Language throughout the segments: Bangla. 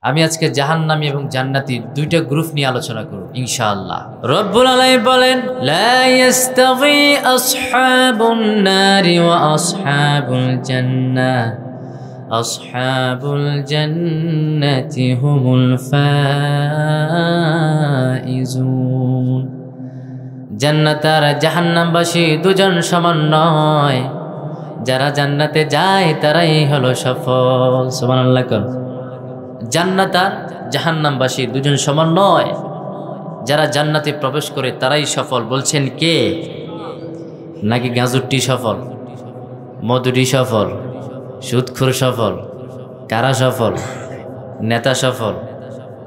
আমি আজকে জাহান্নামী এবং জান্নাতি দুইটা গ্রুপ নিয়ে আলোচনা করব ইনশাআল্লাহ। রব্বুল আলামিন বলেন, লা ইস্তাগি আসহাবুন নারি ওয়া আসহাবুল জান্নাহ, আসহাবুল জান্নাতি হুমুল ফাইজুন। জান্নাত আর জাহান্নামবাসী দুজন সমান নয়, যারা জান্নাতে যায় তারাই হলো সফল। সুবহানাল্লাহ। কোন জান্নাত আর জাহান্নামবাসী দুজন সমান নয়, যারা জান্নাতে প্রবেশ করে তারাই সফল। বলছেন কে? নাকি গাঁজুরটি সফল, মধুটি সফল, সুদখোর সফল, কারা সফল, নেতা সফল,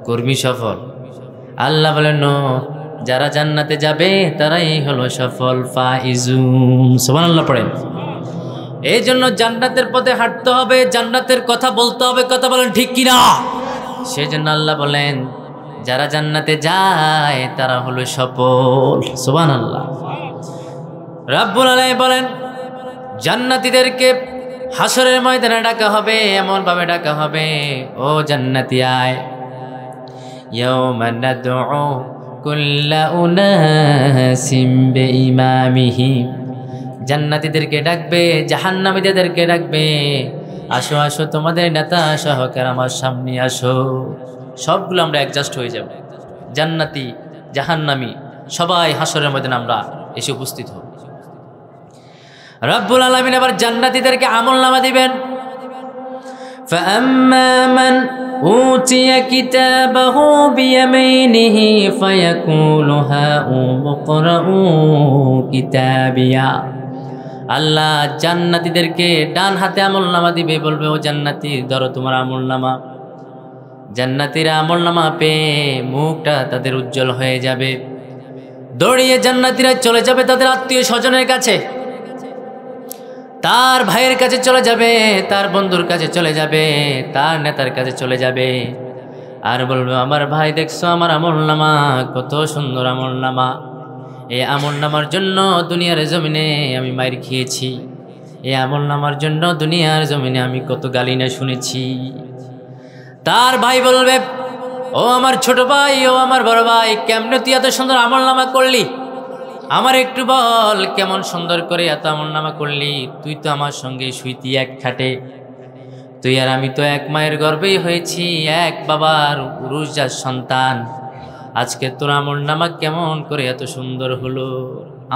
কর্মী সফল? আল্লাহ বলেন নো, যারা জান্নাতে যাবে তারাই হলো সফল, ফাইজুন। সুবহানাল্লাহ পড়েন। এই জন্য জান্নাতের পথে হাঁটতে হবে, জান্নাতের কথা বলতে হবে। কথা বলেন ঠিক কিনা? সেই জন্য আল্লাহ বলেন, যারা জান্নাতে যায় তারা হলো সফল। সুবহানাল্লাহ। রাব্বুল আলামিন বলেন, জান্নাতীদেরকে হাসরের ময়দানে ডাকা হবে, এমন ভাবে ডাকা হবে, ও জান্নাতি আয়। ইয়াউমা নাদউ কুল্লা উনাসিম বিইমামিহিম। জান্নাতীদেরকে ডাকবে, জাহান্নামীদেরকে ডাকবে, আসো আসো তোমাদের নেতা সহকার আমার সামনে আসো। সবগুলো আমরা অ্যাডজাস্ট হয়ে যাব, জান্নাতি জাহান্নামী সবাই হাসরের ময়দানে আমরা এসে উপস্থিত হব। রব্বুল আলামিন আবার জান্নাতীদেরকে আমলনামা দিবেন। ফাআম্মা মান উতিয়া কিতাবাহু বিয়ামিনিহি ফায়াকুলু হাউমুকরাউ কিতাবিয়া। আল্লাহ জান্নাতীদেরকে ডান হাতে আমলনামা দিবে, বলবে, ও জান্নাতি ধরো তোমার আমলনামা। জান্নাতীরা আমলনামা পেয়ে মুখটা তাদের উজ্জ্বল হয়ে যাবে, দৌড়িয়ে জান্নাতীরা চলে যাবে তাদের আত্মীয় স্বজনের কাছে, তার ভাইয়ের কাছে চলে যাবে, তার বন্ধুর কাছে চলে যাবে, তার নেতার কাছে চলে যাবে, আর বলবে, আমার ভাই দেখছো আমার আমলনামা, কত সুন্দর আমলনামা। এই আমলনামার জন্য দুনিয়ার জমিনে আমি মাইর খেয়েছি, এই আমলনামার জন্য দুনিয়ার জমিনে আমি কত গালি না শুনেছি। তার ভাই বলবে, ও আমার ছোট ভাই, ও আমার বড় ভাই, কেমনে তুই এত সুন্দর আমলনামা করলি? আমার একটু বল, কেমন সুন্দর করে এত আমলনামা করলি? তুই তো আমার সঙ্গে শুইতি এক খাটে, তুই আর আমি তো এক মায়ের গর্ভেই হয়েছি, এক বাবার উরুজার সন্তান। আজকে তোর আমলনামা কেমন করে এত সুন্দর হলো,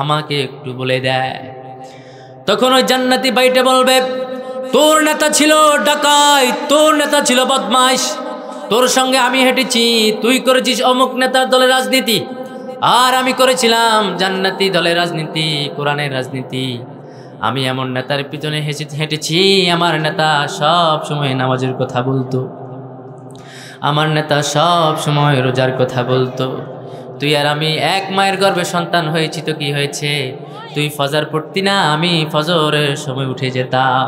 আমাকে একটু বলে দেয়। তখন ওই জান্নাতি ভাইটা বলবে, তোর নেতা ছিল ডাকাত, তোর নেতা ছিল বদমাইশ, তোর সঙ্গে আমি হেঁটেছি, তুই করেছিস অমুক নেতার দলের রাজনীতি, আর আমি করেছিলাম জান্নাতি দলের রাজনীতি, কোরআনের রাজনীতি। আমি এমন নেতার পিছনে হেঁটেছি, আমার নেতা সব সময় নামাজের কথা বলতো, আমার নেতা সব সময় রোজার কথা বলতো। তুই আর আমি এক মায়ের গর্ভে সন্তান হয়েছি, তো কি হয়েছে? তুই ফজর পড়তি না, আমি ফজরের সময় উঠে যেতাম,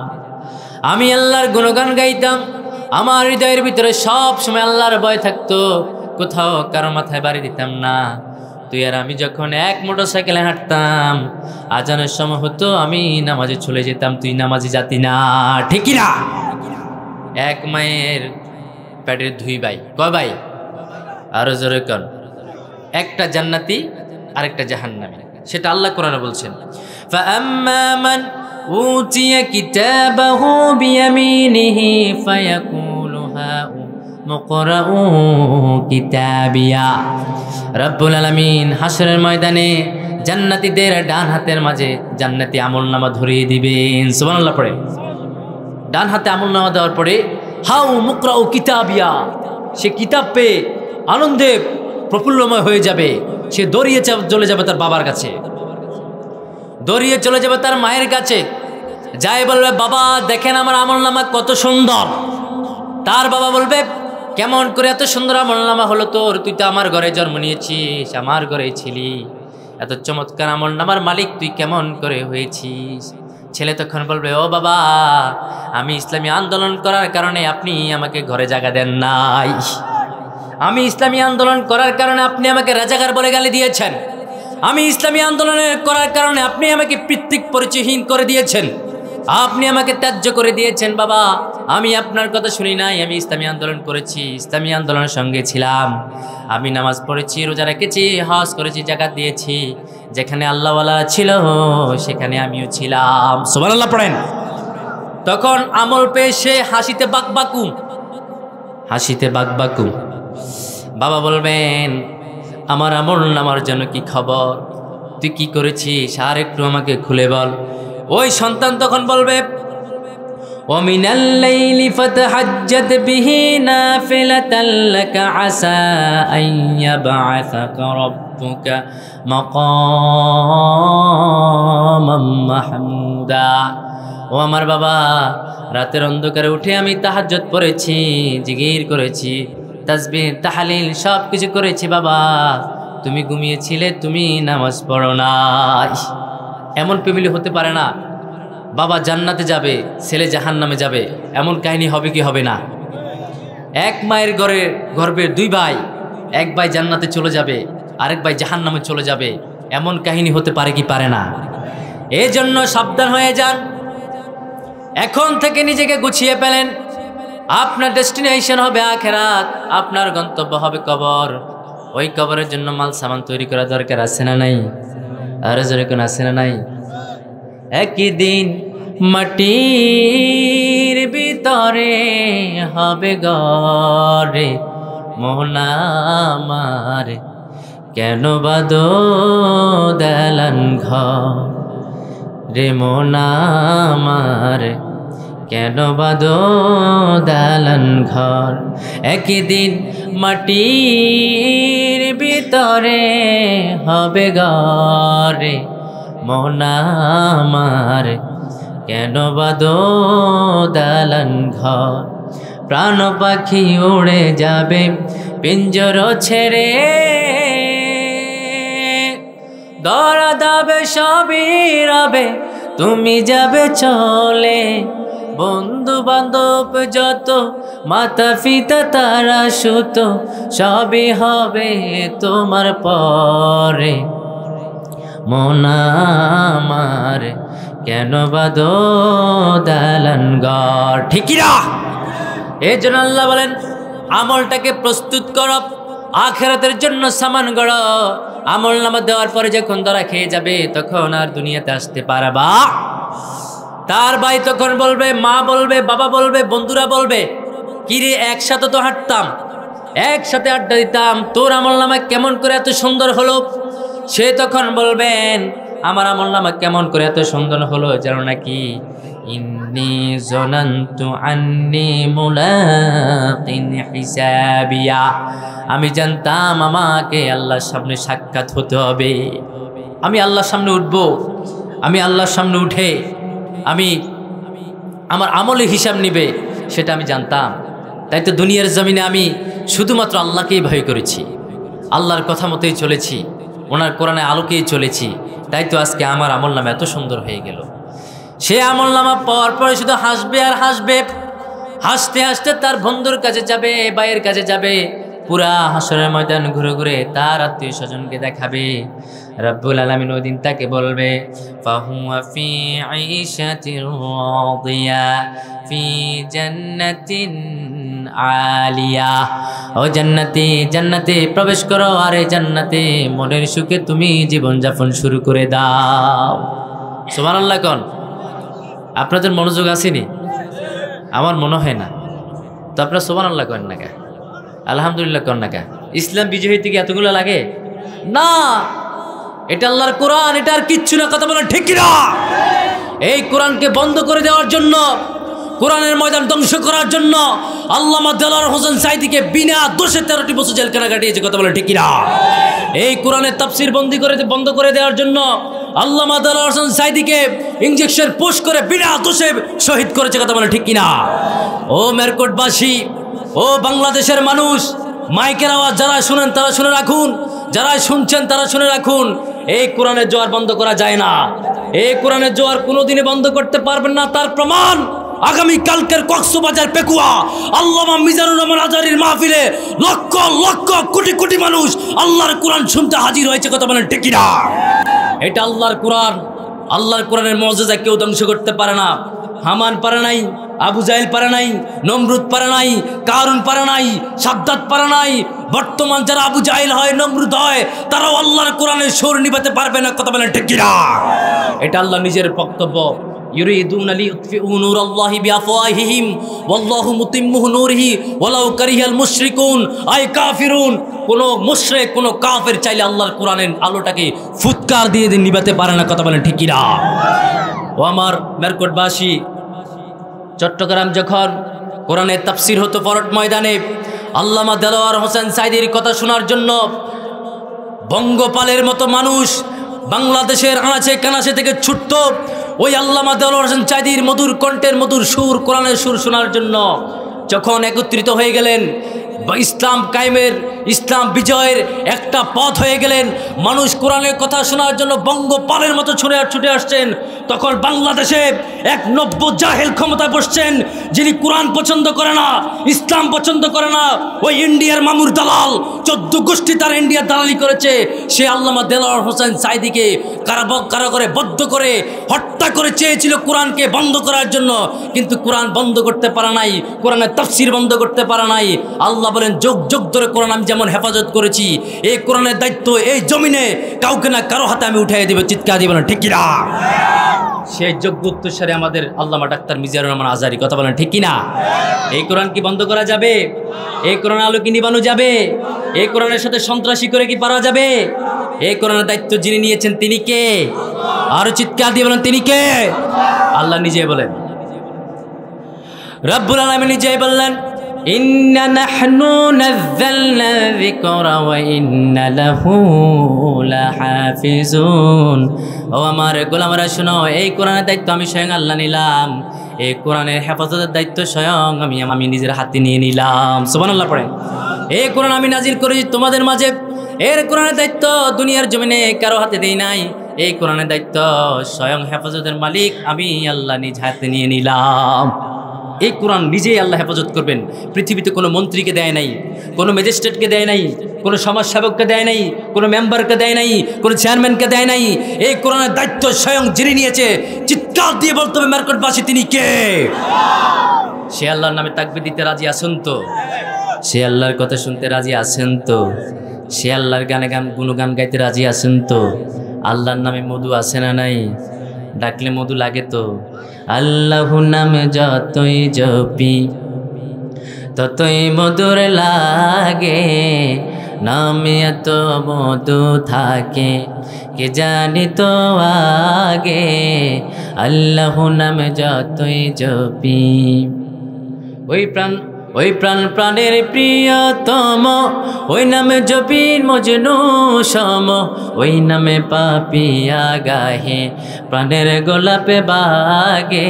আমি আল্লাহর গুণগান গাইতাম, আমার হৃদয়ের ভিতরে সব সময় আল্লাহর ভয় থাকতো, কোথাও কারো মাথায় বাড়ি দিতাম না। তুই আর আমি যখন এক মোটরসাইকেলে হাঁটতাম, আজানের সময় হতো, আমি নামাজে চলে যেতাম, তুই নামাজে যাতি না, ঠিক না? এক মায়ের পেটের দুই ভাই, কয় ভাই? আরো জোরে কর। একটা জান্নাতি আরেকটা জাহান্নামী, সেটা আল্লাহ কোরআনে বলছেন। ফাআম্মা মান উতিয়া কিতাবাহু বিয়ামিনিহি ফায়াকুলু হাউমুকরাউ কিতাবিয়া। রব্বুল আলামিন হাসরের ময়দানে জান্নাতীদের ডান হাতের মাঝে জান্নাতি আমলনামা ধরিয়ে দিবেন। সুবহানাল্লাহ পড়ে। ডান হাতে আমলনামা দেওয়ার পরে হাউমুকরাউ কিতাবিয়া, সে কিতাব পেয়ে আনন্দে প্রফুল্লময় হয়ে যাবে, সে দৌড়িয়ে চলে যাবে তার বাবার কাছে, দৌড়িয়ে চলে যাবে তার মায়ের কাছে, যাই বলবে, বাবা দেখেন আমার আমলনামা কত সুন্দর। তার বাবা বলবে, কেমন করে এত সুন্দর আমলনামা হলো তোর? তুই তো আমার ঘরে জন্ম নিয়েছিস, আমার ঘরেই ছিলি, এত চমৎকার আমলনামার মালিক তুই কেমন করে হয়েছিস? ছেলে তখন বলবে, ও বাবা, আমি ইসলামী আন্দোলন করার কারণে আপনি আমাকে ঘরে জায়গা দেন নাই, আমি ইসলামী আন্দোলন করার কারণে আপনি আমাকে রাজাকার বলে গালি দিয়েছেন, আমি ইসলামী আন্দোলনের করার কারণে আপনি আমাকে পিতৃক পরিচয়হীন করে দিয়েছেন, আপনি আমাকে ত্যায্য করে দিয়েছেন। বাবা, আমি আপনার কথা শুনি নাই, আমি ইসলামী আন্দোলন করেছি, ইসলামী আন্দোলনের সঙ্গে ছিলাম, আমি নামাজ পড়েছি, রোজা রেখেছি, হজ করেছি, যাকাত দিয়েছি, যেখানে আল্লাহওয়ালা ছিল সেখানে আমিও ছিলাম। সুবহানাল্লাহ পড়েন। তখন আমল পেয়ে সে হাসিতে বাকবাকু, হাসিতে বাকবাকু। বাবা বলবেন আমার আমল নামার জন্য কি খবর, তুই কি করেছিস আর একটু আমাকে খুলে বল। ওই সন্তান তখন বলবে ومن الليل فتهجد به نافلة لك عسى أن يبعثك ربك مقاما محمودا। ও আমার বাবা, রাতের অন্ধকারে উঠে আমি তাহাজ্জুদ পড়েছি, জিকির করেছি, তাসবিহ তাহলিল সব কিছু করেছি বাবা, তুমি ঘুমিয়েছিলে, তুমি নামাজ পড়ো নাই। এমন ফ্যামিলি হতে পারে না বাবা জান্নাতে যাবে, ছেলে জাহান্নামে যাবে, এমন কাহিনী হবে কি হবে না? এক মায়ের গর্ভের দুই ভাই, এক ভাই জান্নাতে চলে যাবে, আরেক ভাই জাহান্নামে চলে যাবে, এমন কাহিনী হতে পারে কি পারে না? এই জন্য সাবধান হয়ে যান, এখন থেকে নিজেকে গুছিয়ে ফেলেন। আপনার ডেস্টিনেশন হবে আখিরাত, আপনার গন্তব্য হবে কবর। ওই কবরের জন্য মাল সামান তৈরি করা দরকার আছে না নাই? আর জোরে কোন আছে না নাই? একদিন মাটির ভিতরে হবে গরে মোহনামার, কেন বাদো দালান ঘর রে মোহনামার, কেন বাদো দালান ঘর। একদিন মাটির ভিতরে হবে গরে মোহনামার, কেন বাদো দালান ঘর। প্রাণ পাখি উড়ে যাবে পিঞ্জর ছেড়ে, ধরা দাবে সবই রবে তুমি যাবে চলে। বন্ধু বান্ধব যত, মাতা পিতা তারা সুত, সবই হবে তোমার পরে মোনামার, কেন বাদো দালান ঘর। ঠিকিরা? এই জন্য আল্লাহ বলেন আমলটাকে প্রস্তুত করো, আখিরাতের জন্য সামান গড়ো। আমল নামা দেওয়ার পরে যখন ধরা খেয়ে যাবে তখন আর দুনিয়াতে আসতে পারবা। তার ভাই তখন বলবে, মা বলবে, বাবা বলবে, বন্ধুরা বলবে, কিরে একসাথে তো হাঁটতাম, একসাথে আড্ডা দিতাম, তোর আমল নামা কেমন করে এত সুন্দর হলো? সে তখন বলবেন আমার আমল নামা কেমন করে এত সুন্দর হলো জানো নাকি? ইন্নী জনান্তু আন্নী মুলাকিন হিসাবিয়া, আমি জানতাম আমাকে আল্লাহর সামনে সাক্ষাৎ হতে হবে, আমি আল্লাহর সামনে উঠব, আমি আল্লাহর সামনে উঠে আমি আমার আমলের হিসাব নিবে, সেটা আমি জানতাম। তাই তো দুনিয়ার জমিনে আমি শুধুমাত্র আল্লাহকেই ভয় করেছি, আল্লাহর কথা মতোই চলেছি, ওনার কোরআনে আলোকেই চলেছি। তাই তো আজকে আমার আমল নামা এত সুন্দর হয়ে গেল। সে আমল নামা পাওয়ার পরে শুধু হাসবে আর হাসবে, হাসতে হাসতে তার বন্ধুর কাছে যাবে, ভাইয়ের কাছে যাবে, পুরা হাসরের ময়দান ঘুরে ঘুরে তার আত্মীয় স্বজনকে দেখাবে। রব্বুল আলামিন ওই দিন তাকে বলবে ফাহুয়া ফি আইশাতির রাদিয়া ফি জান্নাতিন আলিয়া, ও জান্নাতি, জান্নাতে প্রবেশ করো, আর এই জান্নাতে মনের সুখে তুমি জীবনযাপন শুরু করে দাও। সুবহানাল্লাহ কোন? আপনাদের মনোযোগ আসেনি? আমার মনে হয় না। তো আপনারা সুবহানাল্লাহ কোন না কে, আলহামদুলিল্লাহ কোন না কে? ইসলাম বিজয় হইতে কি এতগুলো লাগে? না, এটা আল্লাহর কোরআন, এটা আর কিচ্ছু না। কথা বলেন ঠিক কিনা? এই কোরআনকে বন্ধ করে দেওয়ার জন্য, কোরআনের ময়দান ধ্বংস করার জন্য আল্লামা দেলোয়ার হোসেন সাঈদীকে বিনা দোষে 13টি বছর জেলখানা কাটিয়েছে। কথা বলে ঠিক কিনা? এই কোরআনের তাফসীর বন্ধ করে দেওয়ার জন্য আল্লামা দেলোয়ার হোসেন সাঈদীকে ইনজেকশন পুশ করে বিনা দোষে শহীদ করেছে। কথা বলে ঠিক কিনা? ও মেরকোটবাসী, ও বাংলাদেশের মানুষ, মাইকের আওয়াজ যারা শুনেন তারা শুনে রাখুন, যারা শুনছেন তারা শুনে রাখুন, এই কোরআনের জোয়ার বন্ধ করা যায় না। এই কোরআনের জোয়ার কোনোদিনই বন্ধ করতে পারবেন না। তার প্রমাণ আগামী কালকের কক্সবাজার পেকুয়া আল্লামা মিজানুর রহমান আজহারীর মাহফিলে লক্ষ লক্ষ কোটি কোটি মানুষ আল্লাহর কোরআন শুনতে হাজির হয়েছে। কথা বলেন ঠিক কিনা? এটা আল্লাহর কোরআন, আল্লাহর কোরআনের মুজিজা কেউ ধ্বংস করতে পারে না। হামান পারে নাই, আবু জাহেল পারে নাই, নমরুদ পারে নাই, কারুন পারে নাই, সাদ্দাত পারে নাই। বর্তমান যারা আবু জাহেল হয়, নমরুদ হয়, তারাও আল্লাহর কোরআনের সুর নিভাতে পারবে না। কথা বলেন ঠিক কিনা? এটা আল্লাহ নিজের বক্তব্য। ইউরিদুনা লিইউতফিউ নূরাল্লাহি বিআফওয়াহিহিম ওয়াল্লাহু মুতিম্মু নূরিহি ওয়ালাউ কারিহাল মুশরিকুন। আই কাফিরুন, কোন মুশরিক কোন কাফের চাইলে আল্লাহর কোরআনের আলোটাকে ফুৎকার দিয়ে নিভাতে পারে না। কথা বলেন ঠিক কিনা? ও আমার মেরকটবাসী, চট্টগ্রাম যখন কোরআনের তাফসির হতো ফরট ময়দানে, আল্লামা দেলোয়ার হোসেন সাইদির কথা শোনার জন্য বঙ্গপালের মতো মানুষ বাংলাদেশের আনাচে কানাচে থেকে ছুটত ওই আল্লামা দেলোয়ার হোসেন সাইদির মধুর কণ্ঠের মধুর সুর, কোরআনের সুর শোনার জন্য। যখন একত্রিত হয়ে গেলেন, ইসলাম কায়েমের, ইসলাম বিজয়ের একটা পথ হয়ে গেলেন, মানুষ কোরআনের কথা শোনার জন্য বঙ্গপালের মতো ছুটে আসছেন। তখন বাংলাদেশে এক নব্য জাহেল ক্ষমতায় বসছেন, যিনি কোরআন পছন্দ করে না, ইসলাম পছন্দ করে না। ওই ইন্ডিয়ার মামুর দালাল, 14 গোষ্ঠী তার ইন্ডিয়ার দালালি করেছে। সে আল্লামা দেলোয়ার হোসেন সাইদিকে কারাগারে বদ্ধ করে হত্যা করে চেয়েছিল কোরআনকে বন্ধ করার জন্য, কিন্তু কোরআন বন্ধ করতে পারে নাই, কোরআনের তাফসীর বন্ধ করতে পারে নাই। আল্লাহ বলেন, যুগ যুগ ধরে কোরআন আমি যেমন হেফাজত করেছি, এই কোরআনের দায়িত্ব এই জমিনে কাউকে না কারো হাতে আমি উঠাই দেব। চিৎকার দিব না ঠিক কিনা? সেই যোগ্য উত্তরস্বরে আমাদের আল্লামা ডাক্তার মিজানুর রহমান আজহারী। কথা বলেন ঠিক কিনা? এই কোরআন কি বন্ধ করা যাবে? এই কোরআন আলো কি নিবানো যাবে? এই কোরআনের সাথে সন্ত্রাসী করে কি পারা যাবে? এই কোরআনের দায়িত্ব যিনি নিয়েছেন তিনি কে? আরো চিৎকার দিয়ে বলেন, তিনি কে? আল্লাহ নিজে বলেন, রব্বুল আলামিন নিজেই বললেন, ইন্না নাহনু নাযালনা যিকরা ওয়া ইন্না লাহু লাহাফিজুন। ও আমার গোলামরা শোনো, এই কোরআনের দায়িত্ব আমি স্বয়ং আল্লাহ নিলাম। এই কোরআনের হেফাজতের দায়িত্ব স্বয়ং আমি নিজের হাতে নিয়ে নিলাম। সুবহানাল্লাহ পড়েন। এই কোরআন আমি নাজিল করেছি তোমাদের মাঝে। এর কোরআনের দায়িত্ব দুনিয়ার জমিনে কারো হাতে দেই নাই। এই কোরআনের দায়িত্ব স্বয়ং হেফাজতের মালিক আমি আল্লাহ নিজ হাতে নিয়ে নিলাম। এই কোরআন নিজেই আল্লাহ হেফাজত করবেন। পৃথিবীতে কোনো মন্ত্রীকে দেয় নাই, কোনো ম্যাজিস্ট্রেটকে দেয় নাই, কোনো সমাজসেবককে দেয় নাই, কোনো মেম্বারকে দেয় নাই, কোনো চেয়ারম্যানকে দেয় নাই। এই কোরআনের দায়িত্ব স্বয়ং যিনি নিয়েছে, চিৎকার দিয়ে বলতে হবে মেরকটবাসী, তিনি কে? সে আল্লাহর নামে তাকবীর দিতে রাজি আছেন তো? সে আল্লাহর কথা শুনতে রাজি আছেন তো? সে আল্লাহর গুণগান গাইতে রাজি আছেন তো? আল্লাহর নামে মধু আছে না নাই? ডাকলে মধু লাগে তো? আল্লাহু নামে যতই জপি ততই মধুর লাগে, নামে এত মধু থাকে কে জানি তো আগে। আল্লাহু নামে যতই জপি, ওই প্রাণ প্রাণের প্রিয়তম, ওই নামে জপির মজনু সম, ওই নামে পাপিয়া গাহে প্রাণের গোলাপে বাগে।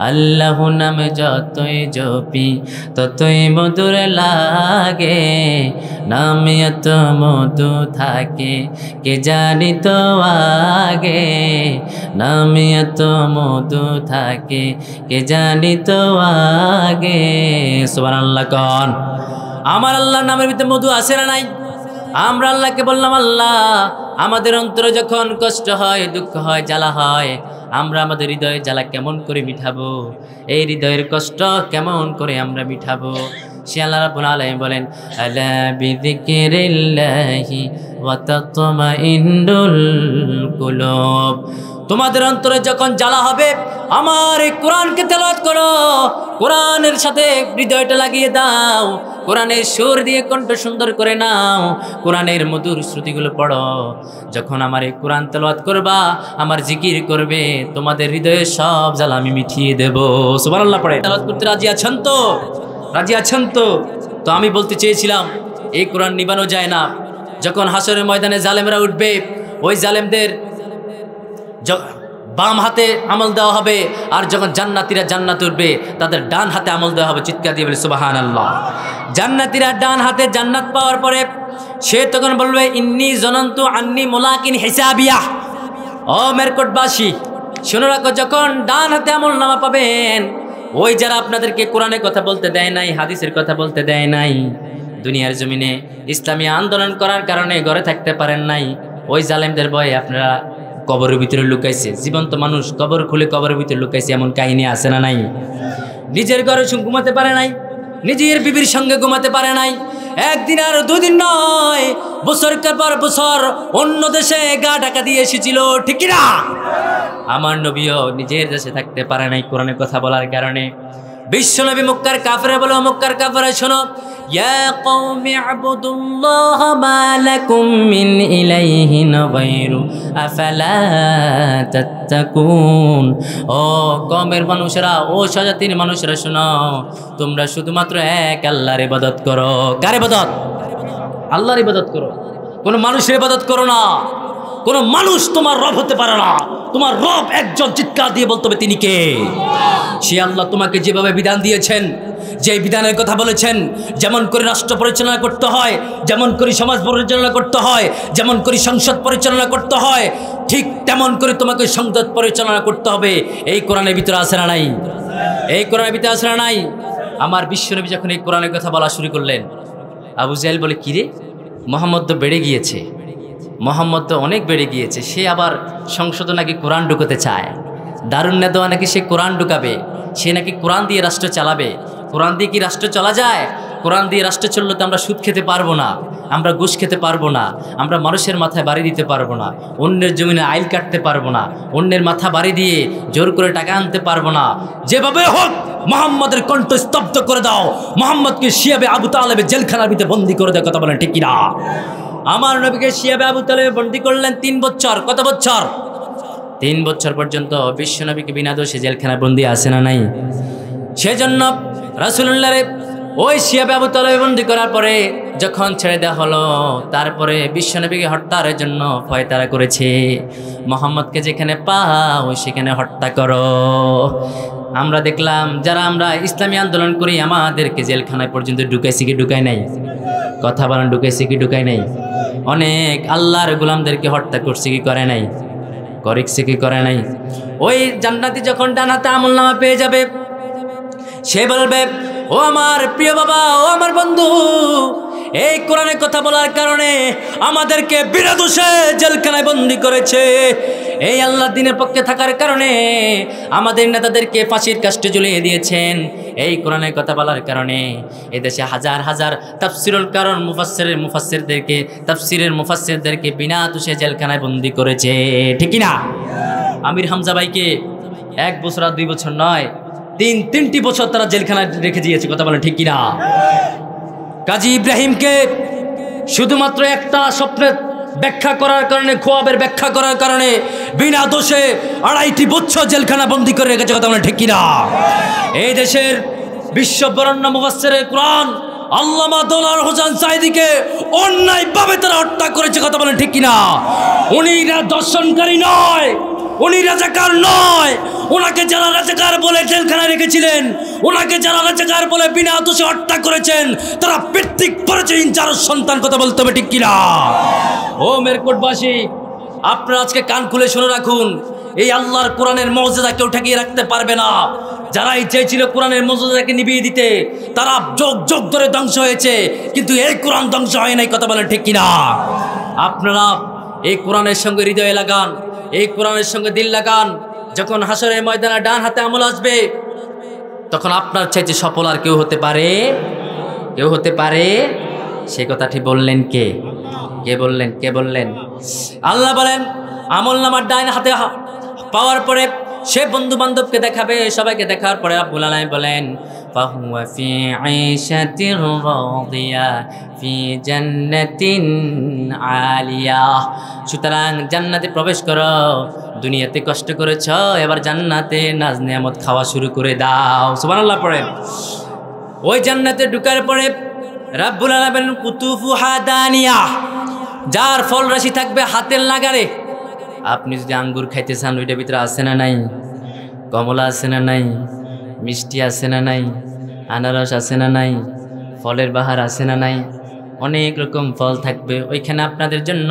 আল্লাহু নামে যতই জপি ততই মধুর লাগে, নামে এত মধু থাকে কে জানি তো আগে, নামে এত মধু থাকে কে জানি তো আগে। সুবহানাল্লাহ কন। আমার আল্লাহর নামের ভিতরে মধু আছে না নাই? আমরা আল্লাহকে বললাম, আল্লাহ আমাদের অন্তরে যখন কষ্ট হয়, দুঃখ হয়, জ্বালা হয়, আমরা আমাদের হৃদয়ের জ্বালা কেমন করে মিঠাবো? এই হৃদয়ের কষ্ট কেমন করে আমরা মিঠাবো? সে আল্লাহ রাব্বুল আলামিন বলেন, আলা বিযিকরিল্লাহি ওয়া তাতমাইন্নুল কুলুব। তোমাদের অন্তরে যখন জ্বালা হবে, আমার এই কোরআনকে তেলাওয়াত করো, কোরআনের সাথে হৃদয়টা লাগিয়ে দাও, কোরআনের সুর দিয়ে কণ্ঠ সুন্দর করে নাও, কোরআনের মধুর শ্রুতিগুলো পড়ো। যখন আমার এই কোরআন তেলাওয়াত করবা, আমার জিকির করবে, তোমাদের হৃদয়ের সব জ্বালা আমি মিটিয়ে দেব। সুবহানাল্লাহ পড়ে তেলাওয়াত করতে রাজি আছেন তো? রাজি আছেন তো? তো আমি বলতে চেয়েছিলাম, এই কোরআন নিবানো যায় না। যখন হাসরের ময়দানে জালেমরা উঠবে, ওই জালেমদের বাম হাতে আমল দেওয়া হবে, আর যখন জান্নাতীরা জান্নাতে উঠবে তাদের ডান হাতে আমল দেওয়া হবে। চিৎকার দিয়ে বলে সুবহানাল্লাহ। জান্নাতীরা ডান হাতে জান্নাত পাওয়ার পরে সে তখন বলবে, ইন্নী জনন্তু আন্নী মুলাকিন হিসাবিয়া। ও মেরকটবাসী শুনে রাখো, যখন ডান হাতে আমল নামা পাবেন, ওই যারা আপনাদেরকে কোরআনের কথা বলতে দেয় নাই, হাদিসের কথা বলতে দেয় নাই, দুনিয়ার জমিনে ইসলামী আন্দোলন করার কারণে ঘরে থাকতে পারেন নাই, ওই জালেমদের ভয়ে আপনারা কবরের ভিতরে লুকাইছে। জীবন্ত মানুষ কবর খুলে কবরের ভিতরে লুকাইছে, এমন কাহিনী আছে না নাই? নিজের ঘরে ঘুমাতে পারে নাই, নিজের বিবির সঙ্গে ঘুমাতে পারে নাই। একদিন আর দুদিন নয়, বছরের পর বছর অন্য দেশে গা ঢাকা দিয়ে এসেছিল, ঠিক না? আমার নবীও নিজের দেশে থাকতে পারে নাই কোরআনের কথা বলার কারণে। বিশ্বনবী মক্কার কাফেররা বলে, মক্কার কাফেররা শোনো, ইয়া কওমি আবুদুল্লাহ মা লাকুম মিন ইলাইহিন গায়রু আফালা তাত্তাকুন। ও কওমের মানুষেরা, ও স্বজাতির মানুষেরা শোনো, তোমরা শুধুমাত্র এক আল্লাহর ইবাদত করো। কার ইবাদত? আল্লাহর ইবাদত করো, কোনো মানুষের ইবাদত করো না। কোনো মানুষ তোমার রব হতে পারে না, তোমার রব একজন। চিৎকার দিয়ে বলতে হবে তিনি কে? সে আল্লাহ তোমাকে যেভাবে বিধান দিয়েছেন, যে বিধানের কথা বলেছেন, যেমন করে রাষ্ট্র পরিচালনা করতে হয়, যেমন করে সমাজ পরিচালনা করতে হয়, যেমন করে সংসদ পরিচালনা করতে হয়, ঠিক তেমন করে তোমাকে সংসদ পরিচালনা করতে হবে। এই কোরআনের ভিতরে আছে না নাই? এই কোরআনের ভিতরে আছে না নাই? আমার বিশ্বনবী যখন এই কোরআনের কথা বলা শুরু করলেন, আবু জাহেল বলে, কিরে, মোহাম্মদ তো বেড়ে গিয়েছে, মোহাম্মদ তো অনেক বেড়ে গিয়েছে, সে আবার সংসদে নাকি কোরআন ঢুকাতে চায়, দারুন নেদোয়া নাকি সে কোরআন ঢুকাবে, সে নাকি কোরআন দিয়ে রাষ্ট্র চালাবে। কোরআন দিয়ে কি রাষ্ট্র চলা যায়? কোরআন দিয়ে রাষ্ট্র চললে তো আমরা সুদ খেতে পারবো না, আমরা ঘুষ খেতে পারবো না, আমরা মানুষের মাথায় বাড়ি দিতে পারবো না, অন্যের জমিনে আইল কাটতে পারবো না, অন্যের মাথা বাড়ি দিয়ে জোর করে টাকা আনতে পারবো না। যেভাবে হোক মোহাম্মদের কণ্ঠ স্তব্ধ করে দাও, মোহাম্মদকে শিয়াবে আবু তালেবের জেলখানার ভিতরে বন্দি করে দেয়। কথা বলেন ঠিক কিনা? আমার নবীকে শিয়াবে আবু তালেবে বন্দি করলেন 3 বছর। কত বছর? 3 বছর পর্যন্ত বিশ্বনবীকে বিনা দোষে জেলখানায় বন্দি আছে না নাই? সেজন্য রাসূলুল্লাহরে ওই শিয়াবে আবু তালেবে বন্দি করার পরে যখন ছেড়ে দেওয়া হলো, তারপরে বিশ্বনবীকে হত্যার জন্য ফয়তারা করেছে, মোহাম্মদকে যেখানে পাও সেখানে হত্যা করো। আমরা দেখলাম যারা আমরা ইসলামী আন্দোলন করি, আমাদেরকে জেলখানায় পর্যন্ত ঢুকাইছি কি ঢুকায় নাই? কথা বলেন, ঢুকাইছি কি ঢুকায় নাই? অনেক আল্লাহর গোলামদেরকে হত্যা করছে কি করে নাই? করেছে কি করে নাই? ওই জান্নাতি যখন ডানাতে আমলনামা পেয়ে যাবে, সে বলবে, ও আমার প্রিয় বাবা, ও আমার বন্ধু, এই কোরআনের কথা বলার কারণে আমাদেরকে বিনা দোষে জেলখানায় বন্দি করেছে। এই আল্লাহর দ্বীনের পক্ষে থাকার কারণে আমাদের নেতাদেরকে ফাঁসির কাস্টে ঝুলিয়ে দিয়েছেন। এই কোরআনের কথা বলার কারণে এদেশে হাজার হাজার তাফসিরুল কারণ মুফাসসিরদেরকে বিনা দোষে জেলখানায় বন্দি করেছে, ঠিক না? আমির হামজা ভাইকে 1 বছর আর 2 বছর নয়, 3টি বছর তারা জেলখানায় রেখে দিয়েছে। কথা বলেন ঠিক কিনা? কাজী ইব্রাহিমকে শুধুমাত্র একটা স্বপ্নের ব্যাখ্যা করার কারণে, খোয়াবের ব্যাখ্যা করার কারণে বিনা দোষে 2.5 বছর জেলখানা বন্দি করে রেখেছে। কথা বলেন ঠিক কিনা? এই দেশের বিশ্ববরেণ্য মুফাসসিরে কুরআন আল্লামা দেলোয়ার হোসেন সাঈদীকে অন্যায়ভাবে তারা হত্যা করেছে। কথা বলেন ঠিক কিনা? উনি দর্শনকারী নয়, উনি রাজাকার নয়। ওনাকে যারা রাজাকার বলে জেলখানায় রেখেছিলেন, ওনাকে যারা রাজাকার বলে বিনা দোষে হত্যা করেছেন, তারা পিতৃক করেছে ইনচারের সন্তান। কথা বলতে হবে ঠিক কিনা? ও মেরকোটবাসী, আপনারা আজকে কান খুলে শুনে রাখুন, এই আল্লাহর কোরআনের মর্যাদা কেউ ঠেকিয়ে রাখতে পারবে না। যারাই চেয়েছিল কোরআনের মর্যাদাকে নিভিয়ে দিতে, তারা যোগ যোগ ধরে ধ্বংস হয়েছে, কিন্তু এই কোরআন ধ্বংস হয় নাই। কথা বলেন ঠিক কিনা? আপনারা এই কোরআনের সঙ্গে হৃদয় লাগান, এই কোরআনের সঙ্গে দিল লাগান। যখন হাসরের ময়দানে ডান হাতে আমল আসবে, তখন আপনার চাইতে সফল আর কেউ হতে পারে? কেউ হতে পারে? সে কথাটি বললেন কে? কে বললেন? কে বললেন? আল্লাহ বলেন, আমল নামার ডান হাতে পাওয়ার পরে সে বন্ধু বান্ধবকে দেখাবে, সবাইকে দেখার পরে রব্বুল আলামিন বলেন, ফাহুয়া ফি আইশাতির রাদিয়া ফি জান্নাতিন আলিয়া। সুতরাং জান্নাতে প্রবেশ করো, দুনিয়াতে কষ্ট করেছ, এবার জান্নাতে নাজ নিয়ামত খাওয়া শুরু করে দাও। সুবহানাল্লাহ পড়েন। ওই জান্নাতে ঢুকার পরে রব্বুল আলামিন কুতুফুহা দানিয়া, যার ফল রাশি থাকবে হাতের নাগারে। আপনি যদি আঙ্গুর খাইতে চান, ওইটার ভিতরে আছে না নাই? কমলা আছে না নাই? মিষ্টি আছে না নাই? আনারস আছে না নাই? ফলের বাহার আছে না নাই? অনেক রকম ফল থাকবে। ওইখানে আপনাদের জন্য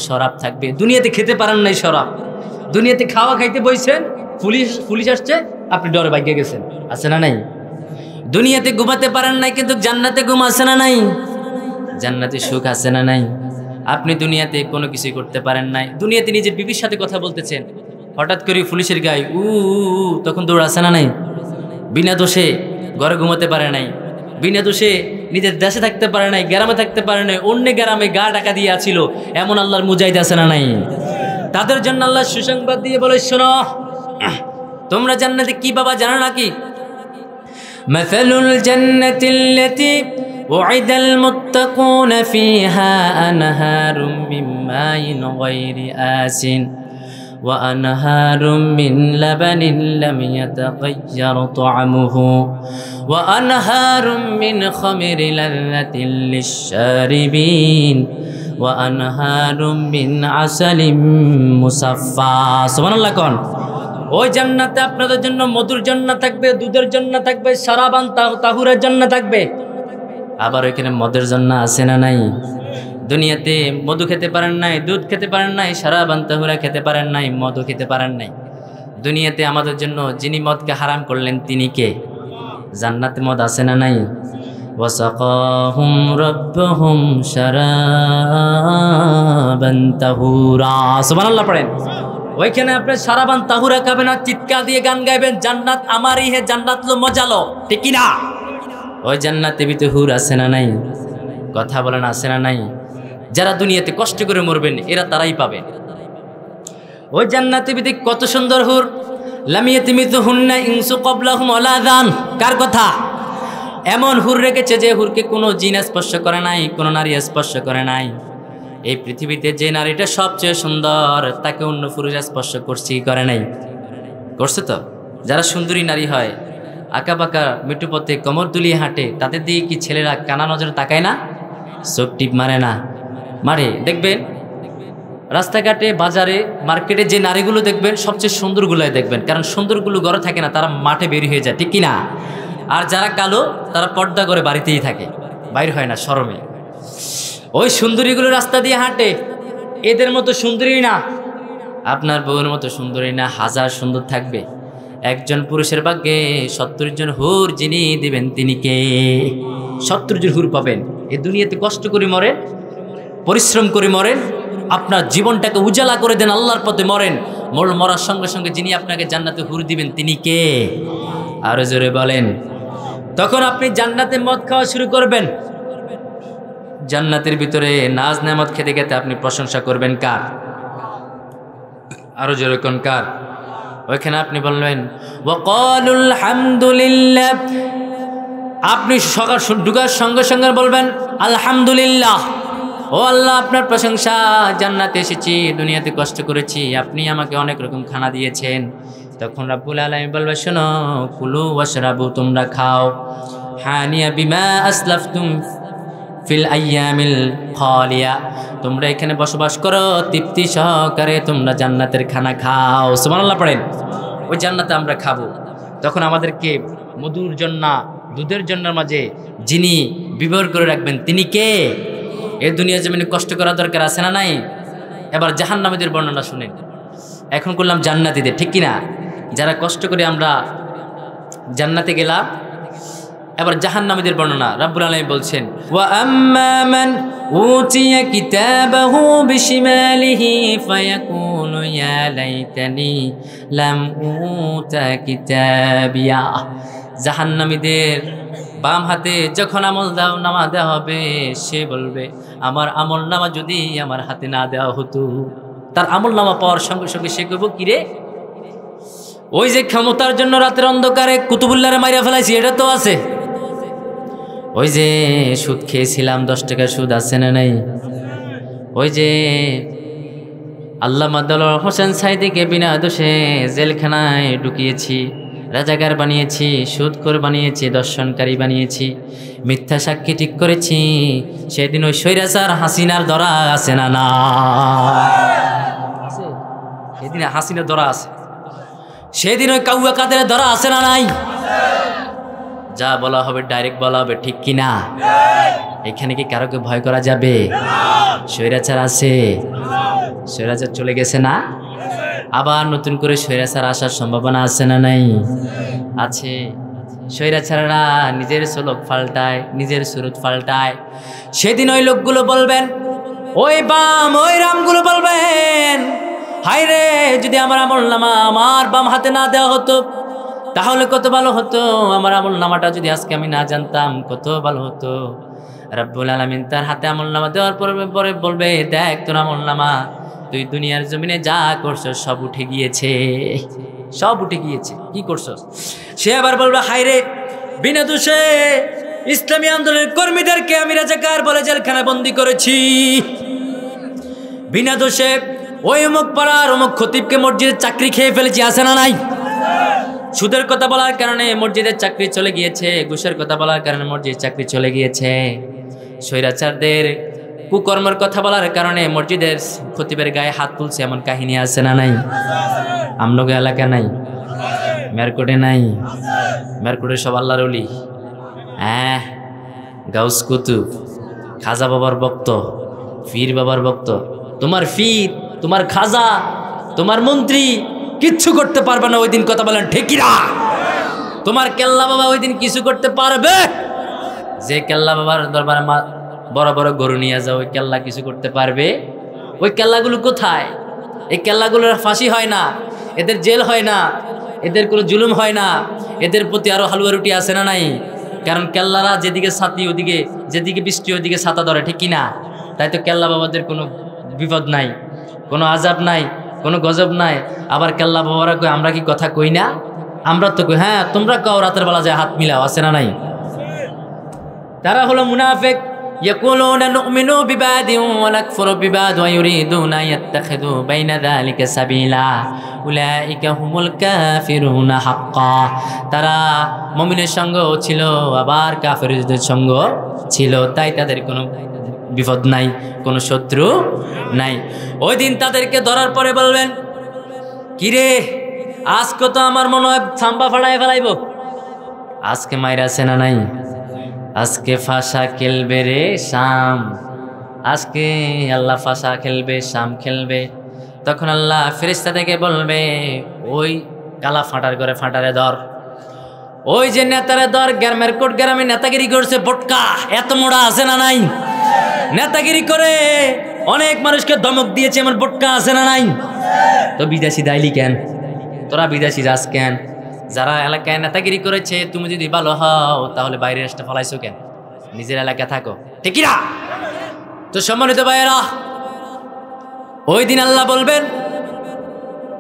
শরাব থাকবে। দুনিয়াতে খেতে পারেন নাই শরাব, দুনিয়াতে খাওয়া খাইতে বইছেন, পুলিশ আসছে, আপনি ডরে ভাগ্যে গেছেন, আছে না নাই? দুনিয়াতে ঘুমাতে পারেন নাই, কিন্তু জান্নাতে ঘুম আছে না নাই? জান্নাতে সুখ আছে না নাই? আপনি দুনিয়াতে কোনো কিছুই করতে পারেন নাই, দুনিয়াতে নিজের বিবির সাথে কথা বলতেছেন, হঠাৎ করে পুলিশের গায়ে তখন দৌড় আছে না নাই? বিনা দোষে ঘরে ঘুমাতে পারে নাই, বিনা দোষে নিজের দেশে থাকতে পারে নাই, গ্রামে থাকতে পারে নাই, অন্য গ্রামে গা টাকা দিয়ে আছিল, এমন আল্লাহর মুজাহিদ আছে না নাই? তাদের জন্য আল্লাহ সুসংবাদ দিয়ে বলে, শোনো তোমরা জান্নাতে কি পাবা জানো নাকি? মাসালুল জান্নাতিল্লাতী উইদাল মুত্তাকুনা ফিহা আনহারুম মিন মাইন গায়রি আসিন ওয়া আনহারুম মিন লাবানিন লাম ইয়াতাগায়্যার তা'আমুহু ওয়া আনহারুম মিন খামরি লাযযাতিন লিশ-শারিবিন ওয়া আনহারুম মিন আসালিম মুসাফফা। সুবহানাল্লাহ কোন। ওই জান্নাতে আপনাদের জন্য মধুর জান্নাত থাকবে, দুধের জান্নাত থাকবে, শারাবান তাহুরের জান্নাত থাকবে। আবার ওইখানে মদের জান্নাত আছে না নাই? দুনিয়াতে মধু খেতে পারেন নাই, দুধ খেতে পারেন নাই, শারাবান তাহুরা খেতে পারেন নাই, মদও খেতে পারেন নাই। দুনিয়াতে আমাদের জন্য যিনি মদকে হারাম করলেন তিনি কে? জান্নাতে মদ আছে না নাই? ওয়াসাকাহুম রাব্বুহুম শারাবান তাহুরা। সুবহানাল্লাহ পড়েন। ওইখানে আপনি শারাবান তাহুরা খাবেন আর চিৎকার দিয়ে গান গাইবেন, জান্নাত আমারই হে, জান্নাত লো মজা লো, ঠিক কি না? ওই জান্নাতে ভিতরে হুর আছে না নাই? কথা বলেন আছে না নাই? যারা দুনিয়াতে কষ্ট করে মরবেন এরা তারাই পাবেন। ওই জান্নাতে ভিতরে কত সুন্দর হুর, লাম ইয়াতমিতুহুন্না ইনসু ক্বাবলাহুম ওয়ালা যান। কার কথা? এমন হুর রেখেছে যে হুরকে কোনো জিন স্পর্শ করে নাই, কোনো নারী স্পর্শ করে নাই। এই পৃথিবীতে যে নারীটা সবচেয়ে সুন্দর তাকে অন্য পুরুষ স্পর্শ করছে কি করে নাই? করছে তো। যারা সুন্দরী নারী হয়, আঁকা বাঁকা মিটু পথে কোমর দুলিয়ে হাঁটে, তাদের দিকে কি ছেলেরা কানা নজরে তাকায় না? চোখ টিপ মারে না? মারে। দেখবেন রাস্তাঘাটে, বাজারে, মার্কেটে যে নারীগুলো দেখবেন সবচেয়ে সুন্দরগুলোই দেখবেন, কারণ সুন্দরগুলো ঘরে থাকে না, তারা মাঠে বের হয়ে যায়, ঠিক কিনা? আর যারা কালো তারা পর্দা করে বাড়িতেই থাকে, বাইর হয় না শরমে। ওই সুন্দরীগুলো রাস্তা দিয়ে হাঁটে, এদের মতো সুন্দরী না, আপনার বউয়ের মতো সুন্দরী না, হাজার সুন্দর থাকবে। একজন পুরুষের ভাগ্যে 70 জন হুর যিনি দিবেন তিনি কে? 70 জন হুর পাবেন। এই দুনিয়াতে কষ্ট করে মরেন, পরিশ্রম করে মরেন, আপনার জীবনটাকে উজালা করে দেন, আল্লাহর পথে মরেন, মরার সঙ্গে সঙ্গে যিনি আপনাকে জান্নাতে হুর দিবেন তিনি কে? আরো জোরে বলেন। তখন আপনি জান্নাতে মদ খাওয়া শুরু করবেন। জান্নাতের ভিতরে নাজ নেয়ামত খেতে খেতে আপনি প্রশংসা করবেন কার? আরো জোরে কোন কার? ওইখানে আপনি বলবেন ওয়াকালুল হামদুলিল্লাহ। আপনি সকাল ঢুকার সঙ্গে সঙ্গে বলবেন আলহামদুলিল্লাহ, ও আল্লাহ আপনার প্রশংসা, জান্নাতে এসেছি, দুনিয়াতে কষ্ট করেছি, আপনি আমাকে অনেক রকম খানা দিয়েছেন। তখন রাব্বুল আলামিন বলবে শোনো, কুলু ওয়াশরাবু, তোমরা খাও, হানিয়া বিমা আসলাফতুম ফিল আইয়ামিল খালিয়া, তোমরা এখানে বসবাস করো, তৃপ্তি সহকারে তোমরা জান্নাতের খানা খাও। সুবহানাল্লাহ পড়েন। ওই জান্নাতে আমরা খাবো। তখন আমাদেরকে মধুর জান্নাত, দুধের জান্নাতের মাঝে যিনি বিবর করে রাখবেন তিনি কে? এই দুনিয়া জমিনে কষ্ট করা দরকার আছে না নাই? এবার জাহান্নামীদের বর্ণনা শুনেন। এখন করলাম জান্নাতীদের, ঠিক কিনা? যারা কষ্ট করে আমরা জান্নাতে গেলাম। এবার জাহান্নামীদের বর্ণনা রাব্বুল আলামিন বলছেন ওয়া আম্মা মান উতিয়া কিতাবাহু বিশিমালিহি ফায়াকুলু ইয়া লাইতানি লাম উতা কিতাবিয়া। জাহান্নামীদের বাম হাতে যখন আমলনামা দেওয়া হবে সে বলবে আমার আমলনামা যদি আমার হাতে না দেওয়া হতো। তার আমলনামা পাওয়ার সঙ্গে সঙ্গে সে কইব কিরে, ওই যে ক্ষমতার জন্য রাতের অন্ধকারে কুতুবুল্লাহরে মাইরা ফেলাইছি এটা তো আছে, ওই যে সুদ খেয়েছিলাম 10 টাকার সুদ আছে না নাই, ওই যে আল্লামা দেলোয়ার হোসেন সাইদিকে বিনা দোষে জেলখানায় ঢুকিয়েছি, রাজাকার বানিয়েছি, সুদখোর বানিয়েছি, দর্শনকারী বানিয়েছি, মিথ্যা সাক্ষী ঠিক করেছি, সেদিন ওই স্বৈরাচার হাসিনার ধরা আছে না? না, সেদিন হাসিনার ধরা আছে, সেদিন ওই কাউয়া কাদের ধরা আছে না নাই? যা বলা হবে ডাইরেক্ট বলা হবে, ঠিক কিনা? এখানে কি কারোকে ভয় করা যাবে? স্বৈরাচার আছে, স্বৈরাচার চলে গেছে না, আবার নতুন করে স্বৈরাচার আসার সম্ভাবনা আছে না নাই? আছে। স্বৈরাচাররা নিজের চলক পাল্টায়, নিজের সুরত পাল্টায়। সেদিন ওই লোকগুলো বলবেন, ওই বাম ওই রামগুলো বলবেন হায় রে, যদি আমার আমলনামা আমার বাম হাতে না দেওয়া হতো, তাহলে কত ভালো হতো, আমার আমল নামাটা যদি আজকে আমি না জানতাম কত ভালো হতো। রব্বুল আলামিন তার হাতে আমল নামা দেওয়ার পরে বলবে, দেখ তোর আমল নামা, তুই দুনিয়ার জমিনে যা করছো সব উঠে গিয়েছে, সব উঠে গিয়েছে, কি করছো? সে আবার বলবে, হায়রে বিনা দোষে ইসলামী আন্দোলনের কর্মীদেরকে আমি রাজাকার বলে জেলখানায় বন্দি করেছি, বিনা দোষে ওই অমুক পাড়ার অমুক খতিবকে মসজিদের চাকরি খেয়ে ফেলেছি, আছে না নাই? সুদের কথা বলার কারণে মসজিদের চাকরি চলে গিয়েছে, ঘুষের কথা বলার কারণে মসজিদের চাকরি চলে গিয়েছে, স্বৈরাচারদের কুকর্মের কথা বলার কারণে মসজিদের খতিবের গায়ে হাত তুলছে, এমন কাহিনী আছে না নাই? আমনগো এলাকা নাই? মেরকোটে নাই? মেরকোটে সব আল্লাহর ওলি, হ্যাঁ, গাউস কুতুব, খাজা বাবার ভক্ত, পীর বাবার ভক্ত। তোমার পীর, তোমার খাজা, তোমার মন্ত্রী কিচ্ছু করতে পারবে না ওই দিন, কথা বলেন ঠিক কি না? তোমার কেল্লা বাবা ওই দিন কিছু করতে পারবে? যে কেল্লা বাবার দরবারে বড় বড় গরু নিয়ে যাও, ওই কেল্লা কিছু করতে পারবে? ওই কেল্লাগুলো কোথায়? এই কেল্লাগুলোর ফাঁসি হয় না, এদের জেল হয় না, এদের কোনো জুলুম হয় না, এদের প্রতি আরো হালুয়া রুটি আছে না নাই? কারণ কেল্লারা যেদিকে ছাতি ওদিকে, যেদিকে বৃষ্টি ওদিকে ছাতা ধরে, ঠিক কিনা? তাই তো কেল্লা বাবাদের কোনো বিপদ নাই, কোনো আজাব নাই, কোনো গজব নাই। আবার কেল্লা বাবারা কই, আমরা কি কথা কই না? আমরা তো কই, হ্যাঁ তোমরা কও, রাতের বেলা যায় হাত মিলাও, আছে না নাই? তারা হলো মুনাফিক। ইয়াকুলুনা নুমিনু বিবাদিন ওয়া নাকফুরু বিবাদ ওয়া ইউরিদুনা ইয়াত্তাখিযু বাইনা যালিকা সাবিলা উলাইকা হুমুল কাফিরুনা হাক্কা। তারা মুমিনের সঙ্গ ছিল, আবার কাফেরদের সঙ্গ ছিল, তাই তাদের কোনো বিপদ নাই, কোনো শত্রু নাই। ওই দিন তাদেরকে ধরার পরে বলবেন, কিরে আজকে তো আমার মনে হয় ছাম্বা ফাড়ায় ফেলাইব, আজকে মাইর আছে না নাই? আজকে ফাঁসা খেলবে রে শাম, আজকে আল্লাহ ফাঁসা খেলবে, শাম খেলবে। তখন আল্লাহ ফেরেশতা থেকে বলবে, ওই কালা ফাঁটার করে ফাঁটারে ধর, ওই যে নেতারে ধর, গ্রামের কোট গ্রামে নেতাগিরি করছে, বটকা এত মোড়া আছে না নাই? নেতাগিরি করে অনেক মানুষকে ধমক দিয়েছে, এমন বটকা আছে না নাই? তো বিদেশি দাইলি কেন? তোরা বিদেশি যাস কেন? যারা এলাকায় নেতাগিরি করেছে, তুমি যদি ভালো হও তাহলে বাইরের রাস্তা ফলাইছো কেন? নিজের এলাকায় থাকো, ঠিক না? তো সম্মানিত ভাইয়েরা, ওই দিন আল্লাহ বলবেন,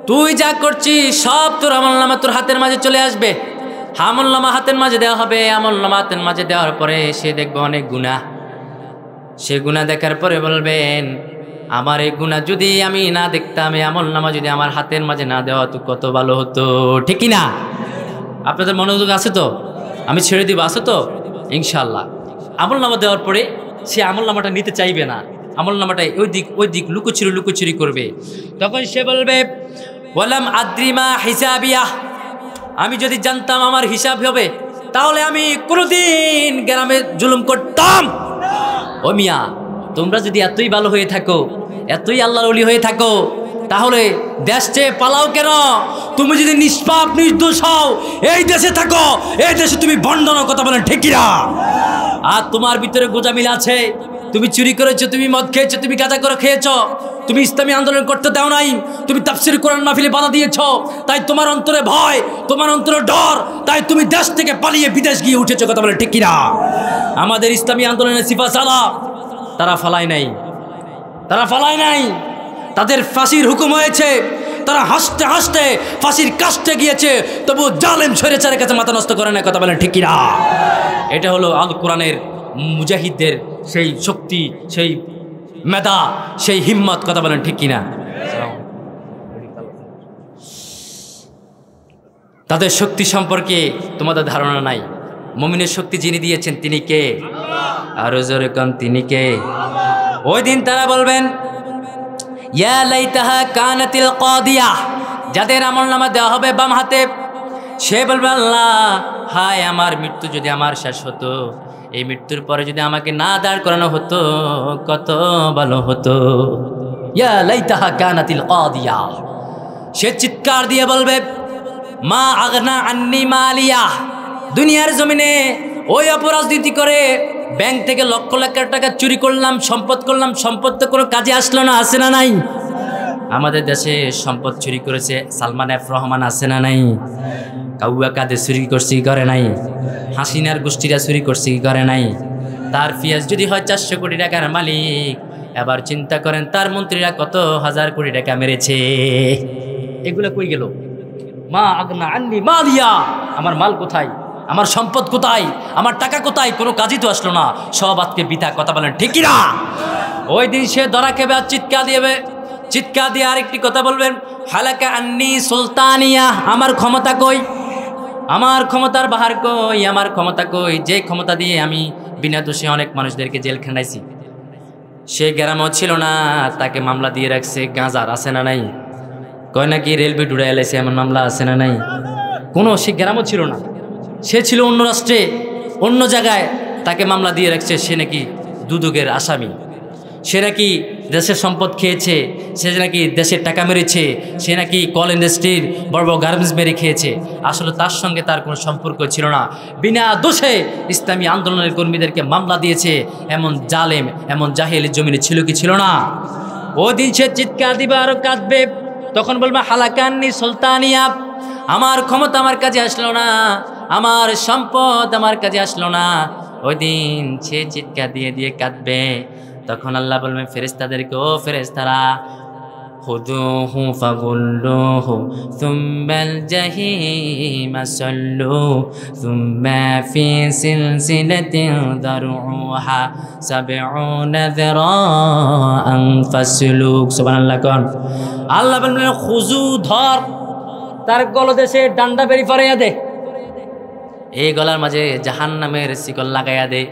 তুই যা করছিস সব তোর আমলনামা তোর হাতের মাঝে চলে আসবে। আমলনামা হাতের মাঝে দেওয়া হবে, আমলনামা হাতের মাঝে দেওয়ার পরে সে দেখবে অনেক গুনাহ। সে গুনাহ দেখার পরে বলবেন, আমার এই গুনাহ যদি আমি না দেখতাম, এই আমলনামা যদি আমার হাতের মাঝে না দেওয়া তো কত ভালো হতো, ঠিক না? আপনাদের মনোযোগ আছে তো? আমি ছেড়ে দিব, আছে তো ইনশাআল্লাহ। আমলনামা দেওয়ার পরে সে আমলনামাটা নিতে চাইবে না, আমলনামাটা ওই দিক লুকোচুরি করবে। তখন সে বলবে, ওয়ালাম আদ্রিমা হিসাবিয়া, আমি যদি জানতাম আমার হিসাব হবে তাহলে আমি কোনোদিন গ্রামে জুলুম করতাম। ও মিয়া, তোমরা যদি এতই ভালো হয়ে থাকো, এতই আল্লাহর ওলি হয়ে থাকো, তাহলে দেশ চেয়ে পালাও কেন? তুমি যদি নিষ্পাপ নির্দোষ হও, এই দেশে থাকো, এই দেশে তুমি বন্ডনা, কথা বলেন ঠিক না? আর তোমার ভিতরে গোজামিল আছে, তুমি চুরি করেছো, তুমি মদ খেয়েছো, তুমি গাঁজা করে খেয়েছো, তুমি ইসলামী আন্দোলন করতে দাও নাই, তুমি তাফসীর কোরআন মাহফিলে বাধা দিয়েছো, তাই তোমার অন্তরে ভয়, তোমার অন্তরে ডর, তাই তুমি দেশ থেকে পালিয়ে বিদেশ গিয়ে উঠেছো, কথা বলে ঠিক কিনা? আমাদের ইসলামী আন্দোলনের সিফা সালা তারা ফালায় নাই, তারা ফালায় নাই, তাদের ফাঁসির হুকুম হয়েছে, তারা হাসতে হাসতে ফাঁসির কাস্টে গিয়েছে, তবু জালেম স্বৈরাচারের কাছে মাথা নষ্ট করে না, কথা বলেন ঠিক কিনা? এটা হলো আল কোরআনের মুজাহিদদের সেই শক্তি, সেই মেধা, সেই হিম্মত, কথা বলেন ঠিক কিনা? তাদের শক্তি সম্পর্কে তোমাদের ধারণা নাই। মুমিনের শক্তি যিনি দিয়েছেন তিনি কে? আরো জোরে কোন, তিনি কে? ওই দিন তারা বলবেন, ইয়া লাইতাহা কানাতিল কাদিয়া, যাদের আমলনামা দেওয়া হবে বাম হাতে, সে বলবে, আল্লাহ হায়, আমার মৃত্যু যদি আমার শেষ হতো, এই মৃত্যুর পরে যদি আমাকে না দাঁড় করানো হতো কত ভালো হতো। ইয়া লাইতাহা কানাতিল কাদিয়া, সে চিৎকার দিয়ে বলবে, মা আগনা আন্নি মালিয়া, দুনিয়ার জমিনে ওই অপরাজনীতি করে ব্যাংক থেকে লক্ষ লক্ষ টাকা চুরি করলাম, সম্পদ করলাম, সম্পদ তো কোনো কাজে আসলো না, আছে না নাই? আমাদের দেশে সম্পদ চুরি করেছে সালমান এফ রহমান, আছে না নাই? কাউয়া কাঁধে চুরি করছে কি করে নাই? হাসিনার গোষ্ঠীরা চুরি করছে কি করে নাই? তার পিয়াজ যদি হয় 400 কোটি টাকার মালিক, এবার চিন্তা করেন তার মন্ত্রীরা কত হাজার কোটি টাকা মেরেছে। এগুলো কই গেল? মা আগনা আন্নি মালিয়া, আমার মাল কোথায়, আমার সম্পদ কোথায়, আমার টাকা কোথায়? কোনো কাজই তো আসলো না, সব আজকে বৃথা। কথা বলেন ঠিক কি না? ওই দিন সে ধরা খেবে আর চিৎকার দিবে, চিৎকার দিয়ে আরেকটি কথা বলবেন, হালাকা আন্নি সুলতানিয়া, আমার ক্ষমতা কই, আমার ক্ষমতার বাহার কই, আমার ক্ষমতা কই, যে ক্ষমতা দিয়ে আমি বিনা দোষে অনেক মানুষদেরকে জেল খাটাইছি। সে গ্রামও ছিল না, তাকে মামলা দিয়ে রাখছে। গাঁজার আছে না নাই? কয় নাকি রেলওয়ে ডুড়ে এলাইছে, এমন মামলা আছে না নাই? কোনো সে গ্রামও ছিল না, সে ছিল অন্য রাষ্ট্রে, অন্য জায়গায়, তাকে মামলা দিয়ে রাখছে। সে নাকি দুদকের আসামি, সে নাকি দেশের সম্পদ খেয়েছে, সে নাকি দেশের টাকা মেরেছে, সে নাকি কল ইন্ডাস্ট্রির বড় বড় গার্মেন্টস মেরে খেয়েছে। আসলে তার সঙ্গে তার কোনো সম্পর্ক ছিল না, বিনা দোষে ইসলামী আন্দোলনের কর্মীদেরকে মামলা দিয়েছে। এমন জালেম, এমন জাহেলি জমিনে ছিল কি ছিল না? ওই দিন সে চিৎকার দিবে, আরো কাঁদবে, তখন বলবে হালাকান্নি সুলতানিয়া, আমার ক্ষমতা আমার কাছে আসলো না, আমার সম্পদ আমার কাছে আসলো না। ওই দিন সে চিৎকার দিয়ে দিয়ে কাঁদবে। তখন আল্লাহ বলবেন ফেরেশতাদেরকে, ও ফেরেশতারা, খুযুহু ফাগুল্লুহু সুম্মাল জাহিমা সাল্লু সুম্মা ফি সিলসিলাতিন দারউহা সাবউনা যিরাআন ফাসলুক। সুবহানাল্লাহ। কোন আল্লাহ বললেন খুযু, ধর, তার গলদেশে ডান্ডা বেরি ফরাইয়া দে, এই গলার মাঝে জাহান্নামের শিকল লাগাইয়া দে।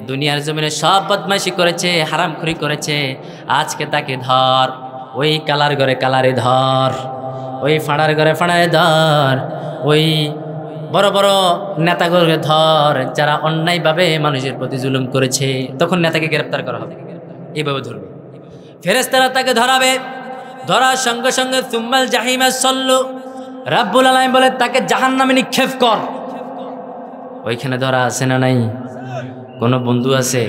দুনিয়ার জমিনে সব বদমাইশি করেছে, হারামখুরি করেছে, আজকে তাকে ধর, ওই কালার ঘরে কালারে ধর, ওই ফাঁড়ার ঘরে ফাঁড়ারে ধর, ওই বড় বড় নেতাগুলোকে ধর, যারা অন্যায়ভাবে মানুষের প্রতি জুলুম করেছে। তখন নেতাকে গ্রেপ্তার করা হবে, এইভাবে ধরবে। ফেরেশতারা তাকে ধরাবে, ধরার সঙ্গে সঙ্গে সুম্মাল জাহিমা সল্লু, রাব্বুল আলামিন বলে তাকে জাহান্নামে নিক্ষেপ কর। ওইখানে ধরা আছে না নাই? কোনো বন্ধু আছে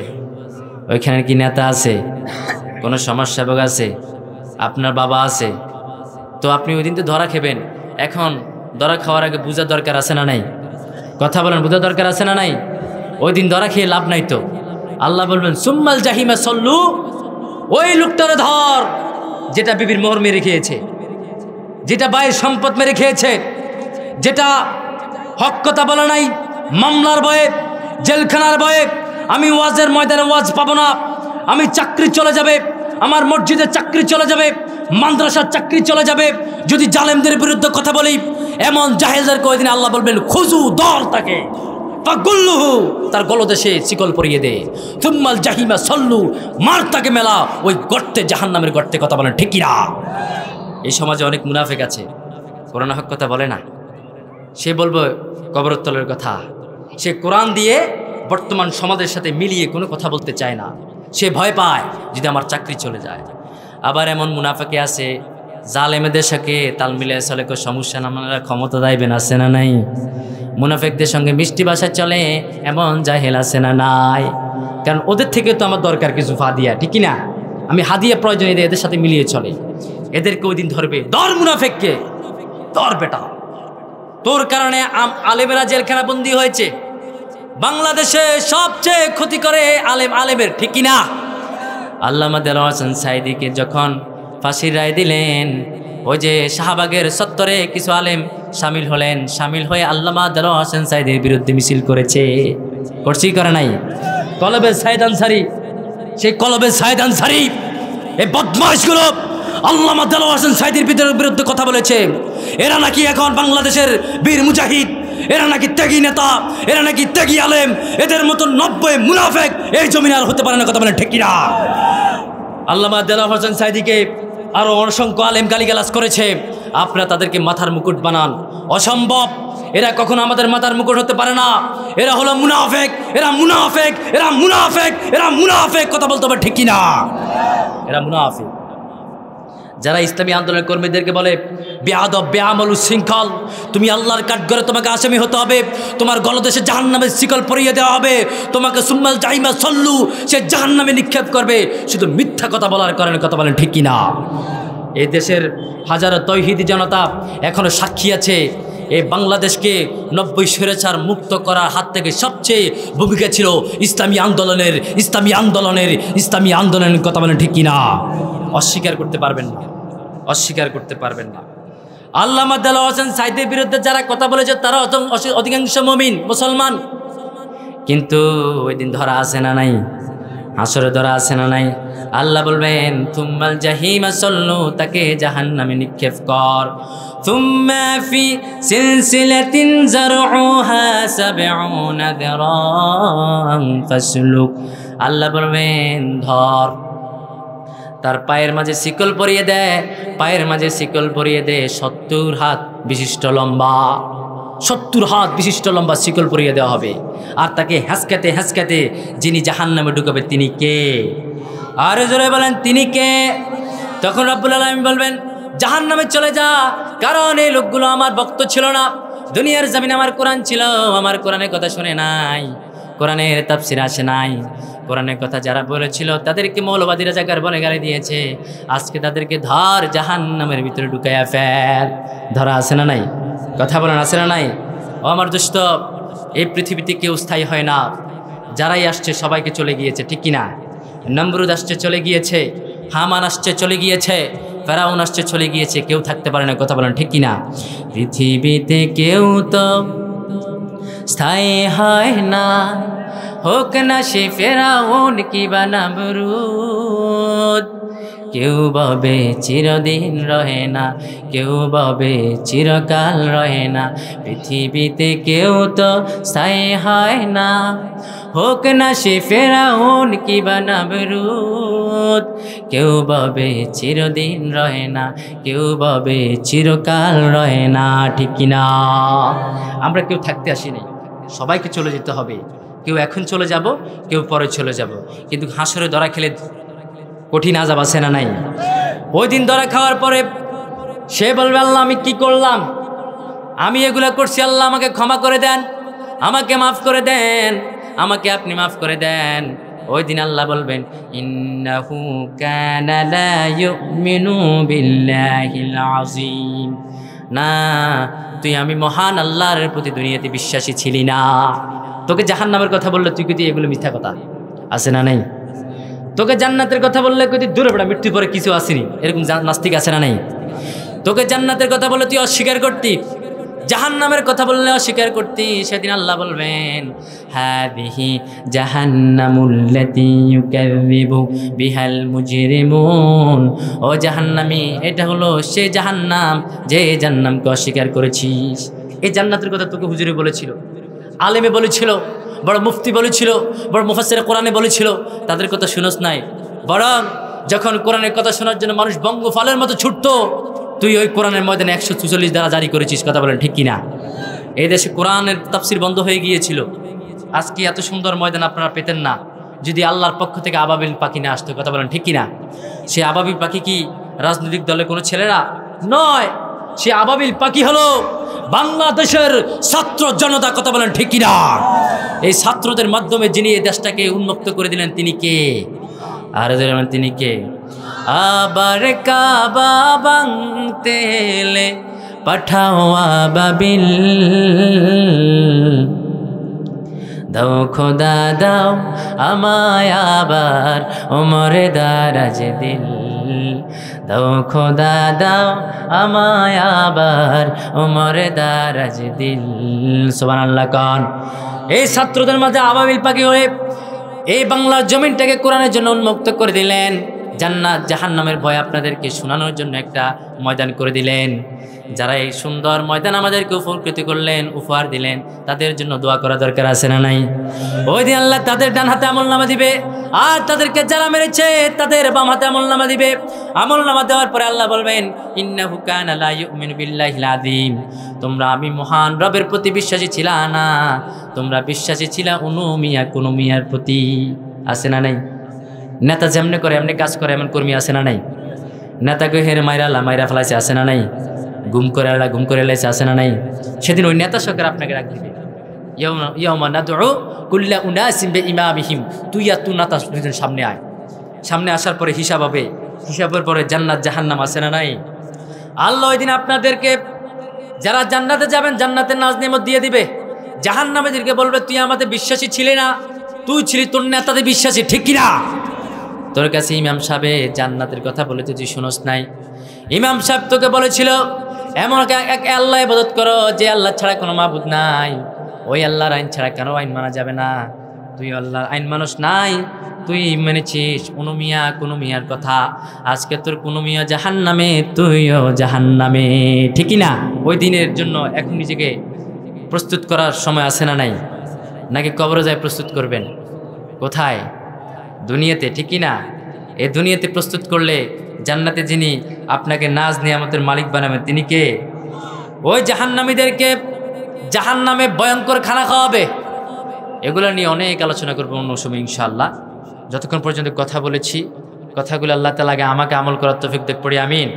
ওইখানে? কি নেতা আছে? কোনো সমাজসেবক আছে? আপনার বাবা আছে? তো আপনি ওই দিন তো ধরা খেবেন। এখন ধরা খাওয়ার আগে বোঝার দরকার আছে না নাই? কথা বলেন, বোঝার দরকার আছে না নাই? ওই দিন ধরা খেয়ে লাভ নাই তো। আল্লাহ বলবেন সুম্মাল জাহিমা সল্লু, ওই লোকটারে ধর যেটা বিবির মোহর মেরে খেয়েছে, যেটা বাইরের সম্পদ মেরে খেয়েছে, যেটা হক কথা বলে নাই, মামলার ভয়ে, জেলখানার ভয়ে, আমি ওয়াজের ময়দানে ওয়াজ পাবো না, আমি চাকরি চলে যাবে, আমার মসজিদের চাকরি চলে যাবে, মাদ্রাসার চাকরি চলে যাবে যদি জালেমদের বিরুদ্ধে কথা বলি, এমন জাহেলদেরকে ওই দিন আল্লাহ বলবেন খুজু, ধর তাকে, ফাগুল্লুহু, তার গলদেশে শিকল পরিয়ে দে, সুম্মাল জাহিমা সল্লু, মার তাকে মেলা ওই গর্তে, জাহান্নামের গর্তে। কথা বলেন ঠিক কি না? এই সমাজে অনেক মুনাফিক আছে, কোরআন হক কথা বলে না। সে বলবে কবরতলের কথা, সে কোরআন দিয়ে বর্তমান সমাজের সাথে মিলিয়ে কোনো কথা বলতে চায় না, সে ভয় পায় যদি আমার চাকরি চলে যায়। আবার এমন মুনাফিকে আছে জালেমেদের সাথে তাল মিলিয়ে চলে, কোনো সমস্যা না, আপনারা ক্ষমতা দাইবেন, আছে না নাই? মুনাফিকদের সঙ্গে মিষ্টি ভাষা চলে, এমন জাহেল আছে না নাই? কারণ ওদের থেকে তো আমার দরকার কিছু হাদিয়া, ঠিক না? আমি হাদিয়া প্রয়োজনে এদের সাথে মিলিয়ে চলে। এদেরকে ওই দিন ধরবে, ধর মুনাফিককে, ধর বেটা, তোর কারণে আলেমেরা জেলখানা বন্দী হয়েছে। বাংলাদেশে সবচেয়ে ক্ষতি করে আলেমের, ঠিক কিনা? আল্লামা দেলোয়ার হোসেন সাঈদীকে যখন ফাঁসির রায় দিলেন, ওই যে শাহবাগের চত্বরে কিছু আলেম সামিল হয়ে আল্লামা দেলোয়ার হোসেন সাঈদীর বিরুদ্ধে মিছিল করেছে, করছি করে নাই? কলবে সাইদ আনসারী, সেই কলবে সাইদ আনসারী, এই বদমাইশগুলো আল্লামা দেলোয়ার হোসেন সাঈদীর বিরুদ্ধে কথা বলেছে। এরা নাকি এখন বাংলাদেশের বীর মুজাহিদ, এরা নাকি ত্যাগী নেতা, এরা নাকি ত্যাগী আলেম, এদের মতো 90 মুনাফিক এই জমিনে আর হতে পারে না। কথা বলেন ঠিক কিনা? আল্লামা দেলোয়ার হোসেন সাঈদীকে আরও অসংখ্য আলেম গালিগালাজ করেছে। আপনারা তাদেরকে মাথার মুকুট বানান, অসম্ভব। এরা কখনো আমাদের মাথার মুকুট হতে পারে না। এরা হলো মুনাফিক, এরা মুনাফিক, এরা মুনাফিক, এরা মুনাফিক। কথা বলতে হবে ঠিক কিনা? এরা মুনাফিক। যারা ইসলামী আন্দোলনের কর্মীদেরকে বলে বেয়াদব, বেআমল, উচ্ছৃঙ্খল, তুমি আল্লাহর কাঠগড়ে তোমাকে আসামি হতে হবে, তোমার গলদেশে জাহান্নামের শিকল পরিয়ে দেওয়া হবে, তোমাকে সুম্মাল জাহিমা সল্লু, সে জাহান্নামে নিক্ষেপ করবে, শুধু মিথ্যা কথা বলার কারণে। কথা বলেন ঠিক কিনা? এই দেশের হাজারো তৌহিদি জনতা এখনো সাক্ষী আছে, এই বাংলাদেশকে 90 স্বৈরাচার মুক্ত করার হাত থেকে সবচেয়ে ভূমিকা ছিল ইসলামী আন্দোলনের কথা বলেন ঠিক কিনা? অস্বীকার করতে পারবেন না, অস্বীকার করতে পারবেন না। আল্লামা দেলোয়ার হোসেন সাঈদীর বিরুদ্ধে যারা কথা বলেছে তারা অধিকাংশ মুমিন মুসলমান, কিন্তু ওই দিন ধরা আছে না নাই? হাসরে ধরা আছে না নাই? আল্লাহ বলবেন তুম্মাল জাহিমা সল্লু, তাকে জাহান্নামে নিক্ষেপ কর। তুম্মা ফি সিলসিলাতিন যারউহা ৭০ যিরাআন ফাসলুক, আল্লাহ বলবেন ধর, তার পায়ের মাঝে শিকল পরিয়ে দেয়, পায়ের মাঝে শিকল পরিয়ে দে ৭০ হাত বিশিষ্ট লম্বা, ৭০ হাত বিশিষ্ট লম্বা শিকল পরিয়ে দেওয়া হবে। আর তাকে হ্যাঁচকাতে হ্যাঁচকাতে যিনি জাহান্নামে ঢুকাবে তিনি কে? আর জোরে বলেন তিনি কে? তখন রব্বুল আলামিন বলবেন জাহান্নামে চলে যা, কারণ এই লোকগুলো আমার ভক্ত ছিল না, দুনিয়ার জমিনে আমার কোরআন ছিল, আমার কোরআনের কথা শুনে নাই, কোরআনের তাফসীর আসে নাই, কোরআনের কথা যারা বলেছিল তাদেরকে মৌলবাদীরা জায়গার বলে গালি দিয়েছে, আজকে তাদেরকে ধর জাহান্নামের ভিতরে ঢুকাইয়া ফেল। ধরা আছে না নাই? কথা বলেন আছে না নাই? ও আমার দোস্ত, এই পৃথিবীতে কেউ স্থায়ী হয় না, যারাই আসছে সবাইকে চলে গিয়েছে, ঠিক কিনা? নমরুদ আসছে চলে গিয়েছে, হামান আসছে চলে গিয়েছে, ফেরাউন আসছে চলে গিয়েছে, কেউ থাকতে পারে না, কথা বলেন ঠিক কিনা? পৃথিবীতে কেউ তো স্থায়ী হয় না, হোক না সে ফেরাউন কিবা নমরুদ, কেউ ভাবে চিরদিন রহে না, কেউ ভাবে চিরকাল রহে না, পৃথিবীতে কেউ তো স্থায়ী হয় না, হোক না সে ফেরাউন কিবা নমরুদ, কেউ ভাবে চিরদিন রহে না, কেউ ভাবে চিরকাল রহে না, ঠিক কিনা? আমরা কেউ থাকতে আসিনি, সবাইকে চলে যেতে হবে, কেউ এখন চলে যাব, কেউ পরে চলে যাব, কিন্তু হাসরে ধরা খেলে কঠিন আযাব আছে না নাই? ওই দিন ধরা খাওয়ার পরে সে বলবে আল্লাহ আমি কি করলাম, আমি এগুলা করছি, আল্লাহ আমাকে ক্ষমা করে দেন, আমাকে মাফ করে দেন, আমাকে আপনি মাফ করে দেন। ওই দিন আল্লাহ বলবেন ইন্নাহু কানা লা ইউমিনু বিল্লাহিল আযীম, না তুই আমি মহান আল্লাহর প্রতি দুনিয়াতে বিশ্বাসী ছিলি না, তোকে জাহান্নামের কথা বললে তুই কইতি এগুলো মিথ্যা কথা, আছে না নাই? তোকে জান্নাতের কথা বললে কইতি দূরে বেড়া, মৃত্যুর পরে কিছু আসেনি, এরকম নাস্তিক আছে না নাই? তোকে জান্নাতের কথা বললে তুই অস্বীকার করতি, জাহান্নামের কথা বললে অস্বীকার করতি। সেদিন আল্লাহ বলবেন হাদিহি জাহান্নামুল্লাতী ইউকাযযিবু বিহাল মুজরিমুন, ও জাহান্নামী, এটা হলো সে জাহান্নাম যে জাহান্নামকে অস্বীকার করেছিস। এই জান্নাতের কথা তোকে হুজুরে বলেছিল, আলেমে বলেছিল, বড় মুফতি বলেছিল, বড় মুফাসসিরে কোরআনে বলেছিল, তাদের কথা শুনোস নাই, বরং যখন কোরআনের কথা শোনার জন্য মানুষ বঙ্গফলের মতো ছুটতো, তুই ওই কোরআনের ময়দানে 144 দ্বারা জারি করেছিস, কথা বলেন ঠিক কিনা? এই দেশে কোরআনের তাফসীর বন্ধ হয়ে গিয়েছিল, আজকে এত সুন্দর ময়দান আপনারা পেতেন না যদি আল্লাহর পক্ষ থেকে আবাবিল পাখি না আসতো, কথা বলেন ঠিক কিনা? সে আবাবিল পাখি কি রাজনৈতিক দলের কোনো ছেলেরা নয়, সে আবাবিল পাখি হলো বাংলাদেশের ছাত্র জনতা, কথা বলেন ঠিক কিনা? এই ছাত্রদের মাধ্যমে যিনি এই দেশটাকে উন্মুক্ত করে দিলেন তিনি কে? আর তিনি কে? আবার কাবা ভাঙতে এলে পাঠাও আবাবিল, দাও খোদা দাও আমায় আবার ওমরে দারাজ দিল, দাও খোদা দাও আমায় আবার ওমরে দারাজ দিল, সুবহানাল্লাহ কান। এই ছাত্রদের মাঝে আবাবিল পাখি হয়ে এই বাংলার জমিনটাকে কোরআনের জন্য উন্মুক্ত করে দিলেন, জান্নাত জাহান্নামের ভয় আপনাদেরকে শোনানোর জন্য একটা ময়দান করে দিলেন। যারা এই সুন্দর ময়দান আমাদেরকে উপকৃত করলেন, উপহার দিলেন, তাদের জন্য দোয়া করা দরকার আছে না নাই? ওই দিন আল্লাহ তাদের ডান হাতে আমলনামা দিবে, আর তাদেরকে যারা মেরেছে তাদের বাম হাতে আমলনামা দিবে। আমলনামা দেওয়ার পরে আল্লাহ বলবেন ইন্নাহু কানা লা ইউমিনু বিল্লাহিল আযীম, তোমরা আমি মহান রবের প্রতি বিশ্বাসী ছিলা না, তোমরা বিশ্বাসী ছিলা কোনো মিয়ার প্রতি, আছে না নাই? নেতা যেমনি করে এমনি কাজ করে এমন কর্মী আছে না নাই? নেতাকে হেরে মাইরা ফেলাইছে, আছে না নাই? গুম করে লাইছে, আছে না নাই? সেদিন ওই নেতা সরকার আপনাকে রাখ দিবে, ইয়াউমা নাদউ কুল্লা উনাসিম বিইমামিহিম, তুই আর তুই নেতা দুজন সামনে আয়, সামনে আসার পরে হিসাব হবে, হিসাবের পরে জান্নাত জাহান্নাম, আছে না নাই? আল্লাহ ওই দিন আপনাদেরকে যারা জান্নাতে যাবেন জান্নাতের নাজ নিয়ামত দিয়ে দিবে। জাহান্নামীদেরকে বলবে তুই আমাদের বিশ্বাসী ছিলি না, তুই ছিলি তোর নেতাদের বিশ্বাসী, ঠিক কিনা? তোর কাছে ইমাম সাহেব জান্নাতের কথা বলেছে, তুই শুনোস নাই? ইমাম সাহেব তোকে বলেছিল এমন এক আল্লাহ ইবাদত করো যে আল্লাহ ছাড়া কোনো মাবুদ নাই, ওই আল্লাহর আইন ছাড়া কারো আইন মানা যাবে না। তুই আল্লাহর আইন মানুষ নাই, তুই মেনেছিস কোনো মিয়ার কথা। আজকে তোর কোনো মিয়া জাহান্নামে, তুইও জাহান্নামে, ঠিকই না? ওই দিনের জন্য এখন নিজেকে প্রস্তুত করার সময় আছে না নাই? নাকি কবরে যায় প্রস্তুত করবেন? কোথায়? দুনিয়াতে, ঠিকই না? এই দুনিয়াতে প্রস্তুত করলে জান্নাতে যিনি আপনাকে নাজ নিয়ামতের মালিক বানাবেন তিনি কে? ওই জাহান্নামীদেরকে জাহান্নামে ভয়ঙ্কর খানা খাওয়াবে। এগুলো নিয়ে অনেক আলোচনা করবো অন্য সময় ইনশাআল্লাহ। যতক্ষণ পর্যন্ত কথা বলেছি, কথাগুলো আল্লাহ তাআলা আমাকে আমল করার তৌফিক দান করি, আমিন।